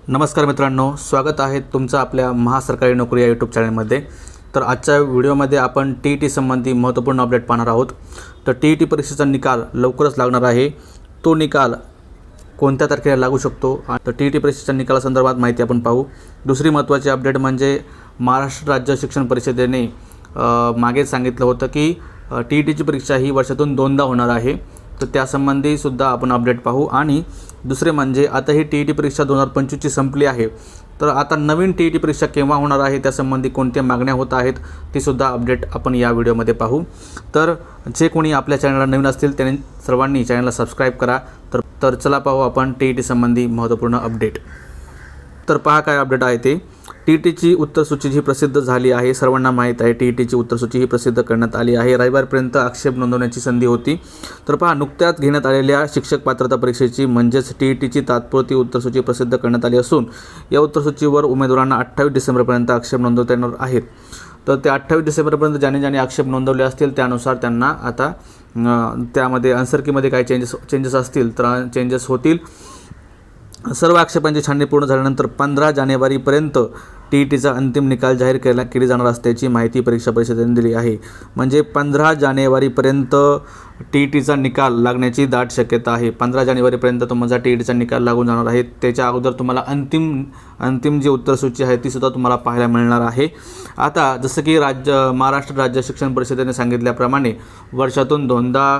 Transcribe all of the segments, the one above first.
नमस्कार मित्रांनो, स्वागत आहे तुमचं आपल्या महासरकारी नोकरी या यूट्यूब चॅनलमध्ये। तर आजच्या व्हिडिओमध्ये आपण TET संबंधी महत्त्वपूर्ण अपडेट पाहणार आहोत। तर TET परीक्षेचा निकाल लवकरच लागणार आहे। तो निकाल कोणत्या तारखेला लागू शकतो तर TET परीक्षेच्या निकालासंदर्भात माहिती आपण पाहू। दुसरी महत्त्वाची अपडेट म्हणजे महाराष्ट्र राज्य शिक्षण परिषदेने मागे सांगितलं होतं की TETची परीक्षा ही वर्षातून दोनदा होणार आहे। तर त्यासंबंधी सुद्धा आपण अपडेट पाहू। आणि दुसरे म्हणजे आता ही TET परीक्षा 2025ची संपली आहे, तर आता नवीन TET परीक्षा केव्हा होणार आहे त्यासंबंधी कोणत्या मागण्या होत आहेत ती सुद्धा अपडेट आपण या व्हिडिओमध्ये पाहू। तर जे कोणी आपल्या चॅनलला नवीन असतील त्यांनी सर्वांनी चॅनलला सबस्क्राईब करा। तर चला पाहू आपण TET संबंधी महत्त्वपूर्ण अपडेट। तर पहा काय अपडेट आहे ते। TETची उत्तरसूची ही प्रसिद्ध झाली आहे। सर्वांना माहीत आहे TETची उत्तरसूची ही प्रसिद्ध करण्यात आली आहे। रविवारपर्यंत आक्षेप नोंदवण्याची संधी होती। तर पहा, नुकत्याच घेण्यात आलेल्या शिक्षक पात्रता परीक्षेची म्हणजेच TETची तात्पुरती उत्तरसूची प्रसिद्ध करण्यात आली असून या उत्तरसूचीवर उमेदवारांना 28 डिसेंबरपर्यंत आक्षेप नोंदवता येणार आहेत। तर ते 28 डिसेंबरपर्यंत ज्याने आक्षेप नोंदवले असतील त्यानुसार त्यांना आता त्यामध्ये आन्सर कीमध्ये काही चेंजेस असतील तर चेंजेस होतील। सर्व आक्षेपांची छाननी पूर्ण झाल्यानंतर 15 जानेवारीपर्यंत TETचा अंतिम निकाल जाहीर केली जाणार असल्याची माहिती परीक्षा परिषदेने दिली आहे। म्हणजे 15 जानेवारीपर्यंत TETचा निकाल लागण्याची दाट शक्यता आहे। 15 जानेवारीपर्यंत तुमचा TETचा निकाल लागून जाणार आहे। त्याच्या अगोदर तुम्हाला अंतिम जी उत्तरसूची आहे ती सुद्धा तुम्हाला पाहायला मिळणार आहे। आता जसं की महाराष्ट्र राज्य शिक्षण परिषदेने सांगितल्याप्रमाणे वर्षातून दोनदा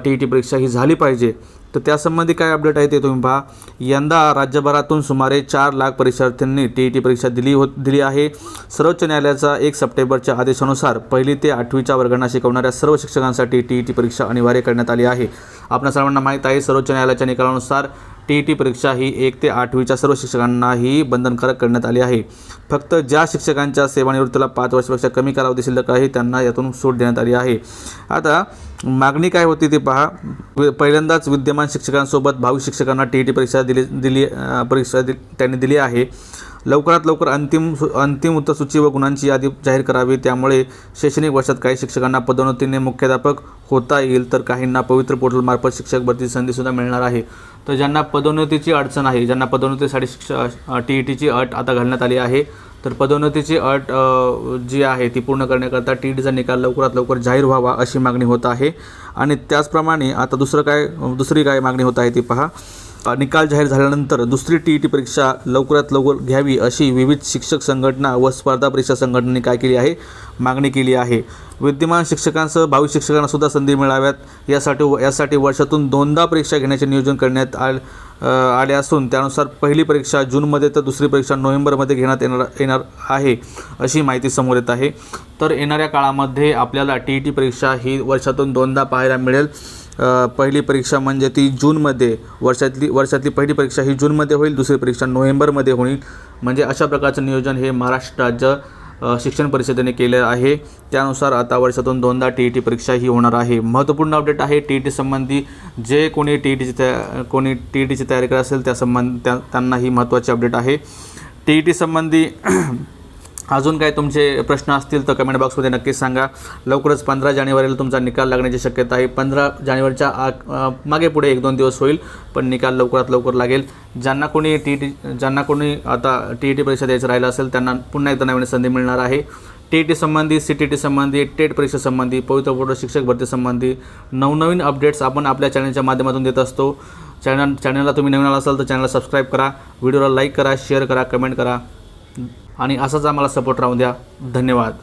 TET परीक्षा ही झाली पाहिजे। तर त्यासंबंधी काय अपडेट आहे ते तुम्ही पहा। यंदा राज्यभरातून सुमारे 4 लाख परीक्षार्थ्यांनी TET परीक्षा दिली आहे। सर्वोच्च न्यायालयाचा 1 सप्टेंबरच्या आदेशानुसार 1ली ते 8वीच्या वर्गांना शिकवणाऱ्या सर्व शिक्षकांसाठी TET परीक्षा अनिवार्य करण्यात आली आहे। आपल्या सर्वांना माहीत आहे सर्वोच्च न्यायालयाच्या निकालानुसार TET परीक्षा ही 1 ते 8वीच्या सर्व शिक्षकांनाही बंधनकारक करण्यात आली आहे। फक्त ज्या शिक्षकांच्या सेवानिवृत्तीला 5 वर्षापेक्षा कमी कालावधी शिल्लक आहे त्यांना यातून सूट देण्यात आली आहे। आता मागणी काय होती ते पहा। पहिल्यांदाच विद्यमान शिक्षकांसोबत भावी शिक्षकांना TET परीक्षा त्यांनी दिली आहे। लवकरात लवकर अंतिम उत्तरसूची व गुणांची यादी जाहीर करावी। त्यामुळे शैक्षणिक वर्षात काही शिक्षकांना पदोन्नतीने मुख्याध्यापक होता येईल तर काहींना पवित्र पोर्टलमार्फत शिक्षक भरतीची संधीसुद्धा मिळणार आहे। तर ज्यांना पदोन्नतीची अडचण आहे, ज्यांना पदोन्नतीसाठी TETची अट आता घालण्यात आली आहे, तर पदोन्नतीची अट जी आहे ती पूर्ण करण्याकरता TETचा निकाल लवकरात लवकर जाहीर व्हावा अशी मागणी होत आहे। आणि त्याचप्रमाणे आता दुसरी काय मागणी होत आहे ती पहा। निकाल जाहीर झाल्यानंतर दुसरी TET परीक्षा लवकरात लवकर घ्यावी अशी विविध शिक्षक संघटना व स्पर्धा परीक्षा संघटनेने काय केली आहे, मागणी केली आहे। विद्यमान शिक्षकांसह भावी शिक्षकांना सुद्धा संधी मिळाव्यात यासाठी वर्षातून दोनदा परीक्षा घेण्याचे नियोजन करण्यात आले असून त्यानुसार पहिली परीक्षा जूनमध्ये तर दुसरी परीक्षा नोव्हेंबरमध्ये घेण्यात येणार आहे अशी माहिती समोर येत आहे। तर येणाऱ्या काळामध्ये आपल्याला TET परीक्षा ही वर्षातून दोनदा पाहायला मिळेल। पहिली परीक्षा म्हणजे ती जूनमध्ये वर्षातली पहिली परीक्षा ही जूनमध्ये होईल, दुसरी परीक्षा नोव्हेंबरमध्ये होईल। म्हणजे अशा प्रकारचं नियोजन हे महाराष्ट्र राज्य शिक्षण परिषदेने केले आहे। त्यानुसार आता वर्षातून दोनदा TET परीक्षा ही होणार आहे। महत्त्वपूर्ण अपडेट आहे TET संबंधी। जे कोणी TETची तयारी करत असेल त्यांना ही महत्त्वाची अपडेट आहे। TET संबंधी अजून काय तुमचे प्रश्न असतील तर कमेंट बॉक्समध्ये नक्कीच सांगा। लवकरच 15 जानेवारीला तुमचा निकाल लागण्याची शक्यता आहे। 15 जानेवारीच्या मागे पुढे 1-2 दिवस होईल, पण निकाल लवकरात लवकर लागेल। ज्यांना कोणी आता TET परीक्षा द्यायचं राहिलं असेल त्यांना पुन्हा एकदा नवीन संधी मिळणार आहे। TET संबंधी, CTT संबंधी, टेट परीक्षेसंबंधी, पवित्र पोर्टल शिक्षक भरतीसंबंधी नवनवीन अपडेट्स आपण आपल्या चॅनलच्या माध्यमातून देत असतो। चॅनलला तुम्ही नवीन आला असाल तर चॅनलला सबस्क्राईब करा, व्हिडिओला लाईक करा, शेअर करा, कमेंट करा आणि असाच आम्हाला सपोर्ट राहू द्या। धन्यवाद।